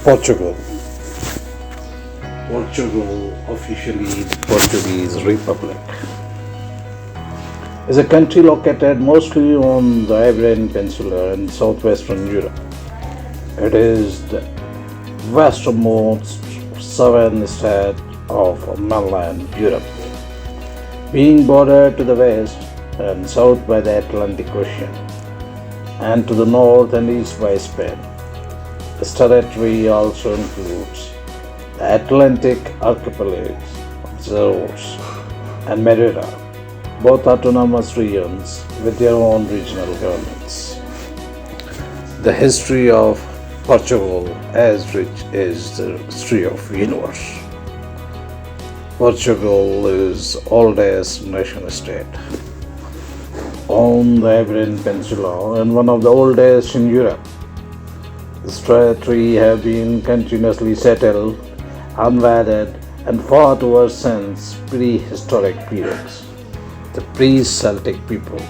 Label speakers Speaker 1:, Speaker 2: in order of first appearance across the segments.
Speaker 1: Portugal. Portugal, officially the Portuguese Republic, is a country located mostly on the Iberian Peninsula in southwestern Europe. It is the westernmost sovereign state of mainland Europe, being bordered to the west and south by the Atlantic Ocean, and to the north and east by Spain. This territory also includes the Atlantic archipelagos of Azores and Madeira, both autonomous regions with their own regional governments. The history of Portugal as rich as the history of universe. Portugal is oldest nation state on the Iberian Peninsula and one of the oldest in Europe. This territory have been continuously settled, invaded, and fought over since prehistoric periods. The pre-Celtic people,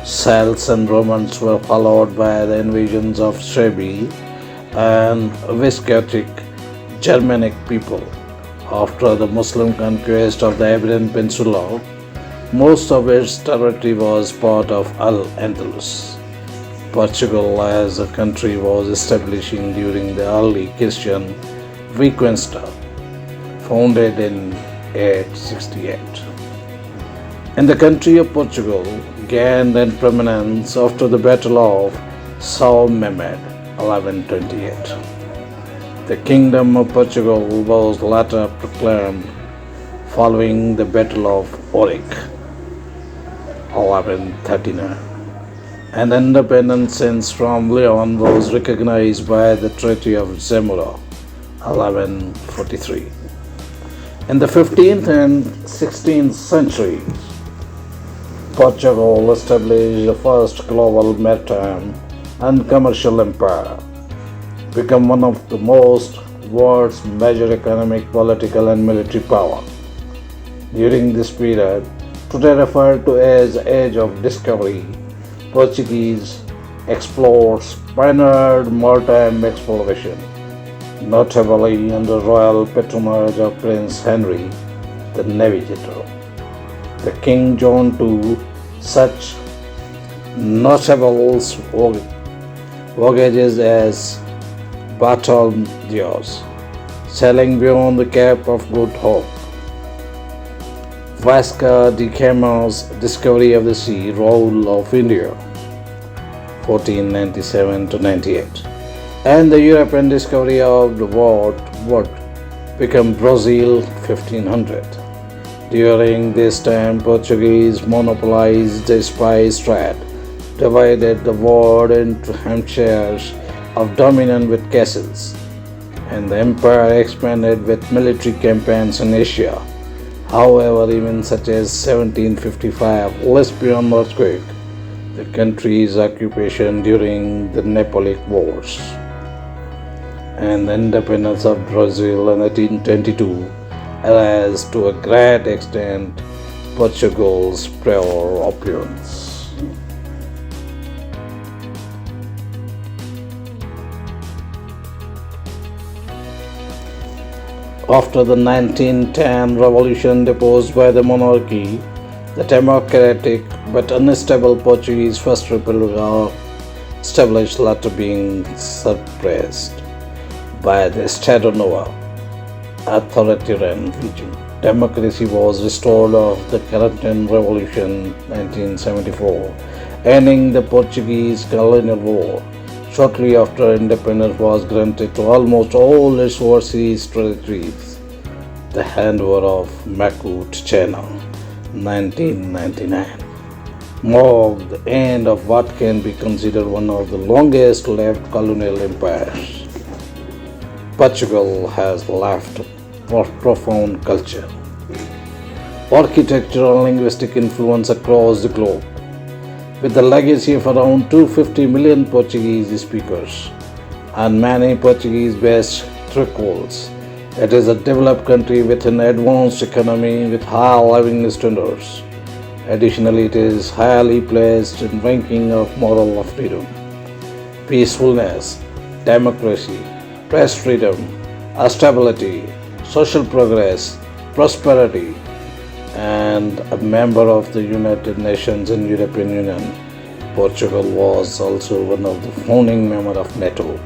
Speaker 1: Celts and Romans, were followed by the invasions of Suebi and Visigothic Germanic people. After the Muslim conquest of the Iberian Peninsula, most of its territory was part of Al-Andalus. Portugal as a country was establishing during the early Christian Reconquista, founded in 868. And the country of Portugal gained in prominence after the Battle of São Mehmed, 1128. The Kingdom of Portugal was later proclaimed following the Battle of Oric, 1139. And independence from Leon was recognized by the Treaty of Zamora, 1143. In the 15th and 16th centuries, Portugal established the first global maritime and commercial empire, become one of the most world's major economic, political and military power. During this period, today referred to as Age of Discovery, Portuguese explorers pioneered maritime exploration, notably under royal patronage of Prince Henry the Navigator. The King John II, such notable voyages as Bartolomew's, sailing beyond the Cape of Good Hope, Vasco da Gama's discovery of the sea, roll of India, 1497 to 98, and the European discovery of the world became Brazil, 1500. During this time, Portuguese monopolized the spice trade, divided the world into hemispheres of dominion with castles, and the empire expanded with military campaigns in Asia. However, events such as 1755 Lisbon earthquake, the country's occupation during the Napoleonic Wars, and the independence of Brazil in 1822 erased to a great extent Portugal's prior opulence. After the 1910 revolution deposed by the monarchy, the democratic but unstable Portuguese First Republic established, later being suppressed by the Estado Novo authoritarian regime. Democracy was restored after the Caribbean Revolution 1974, ending the Portuguese colonial war. Shortly after, independence was granted to almost all its overseas territories. The handover of Maka to China, 1999, marked the end of what can be considered one of the longest-lived colonial empires. Portugal has left profound culture, architectural and linguistic influence across the globe. With the legacy of around 250 million Portuguese speakers and many Portuguese-based tricoles, it is a developed country with an advanced economy with high living standards. Additionally, it is highly placed in ranking of moral freedom, peacefulness, democracy, press freedom, stability, social progress, prosperity, and a member of the United Nations and European Union. Portugal was also one of the founding members of NATO,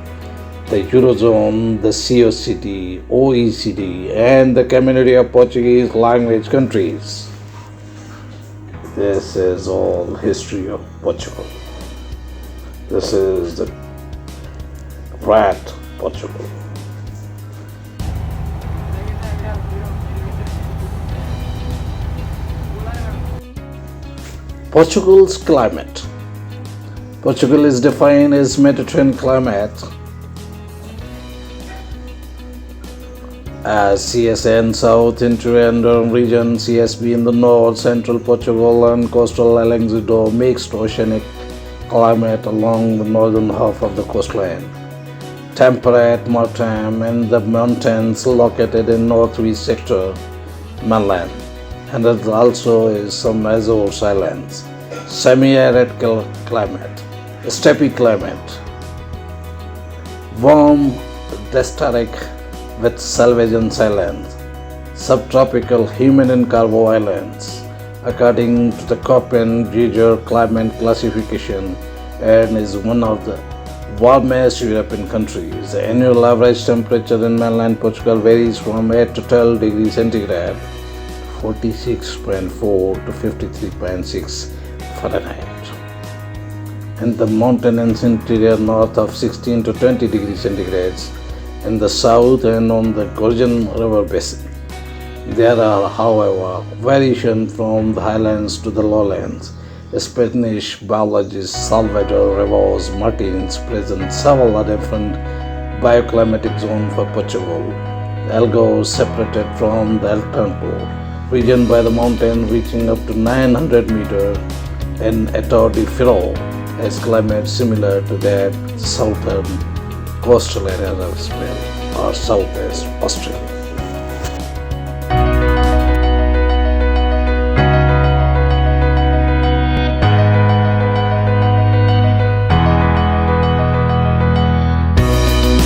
Speaker 1: the Eurozone, the COCD, OECD, and the Community of Portuguese Language Countries. This is all history of Portugal. This is the great Portugal. Portugal's climate. Portugal is defined as Mediterranean climate as CSN South Interior region, CSB in the north, central Portugal and coastal Algarve mixed oceanic climate along the northern half of the coastline. Temperate maritime and the mountains located in northwest sector mainland, and it also is some Azores Islands. Semi-arid climate, steppe climate, warm desert with Salvagean islands, subtropical humid and Carbo Islands, according to the Köppen-Geiger climate classification, and is one of the warmest European countries. The annual average temperature in mainland Portugal varies from 8 to 12 degrees centigrade, 46.4 to 53.6 Fahrenheit. In the mountainous interior north of 16 to 20 degrees centigrade, in the south and on the Gorgon River basin. There are, however, variations from the highlands to the lowlands. Spanish biologist Salvador Rivas Martins present several different bioclimatic zones for Portugal. The Algarve separated from the Algarve region by the mountain reaching up to 900 meters, and Etor de Firo has climate similar to that southern coastal area of Spain or southwest Australia.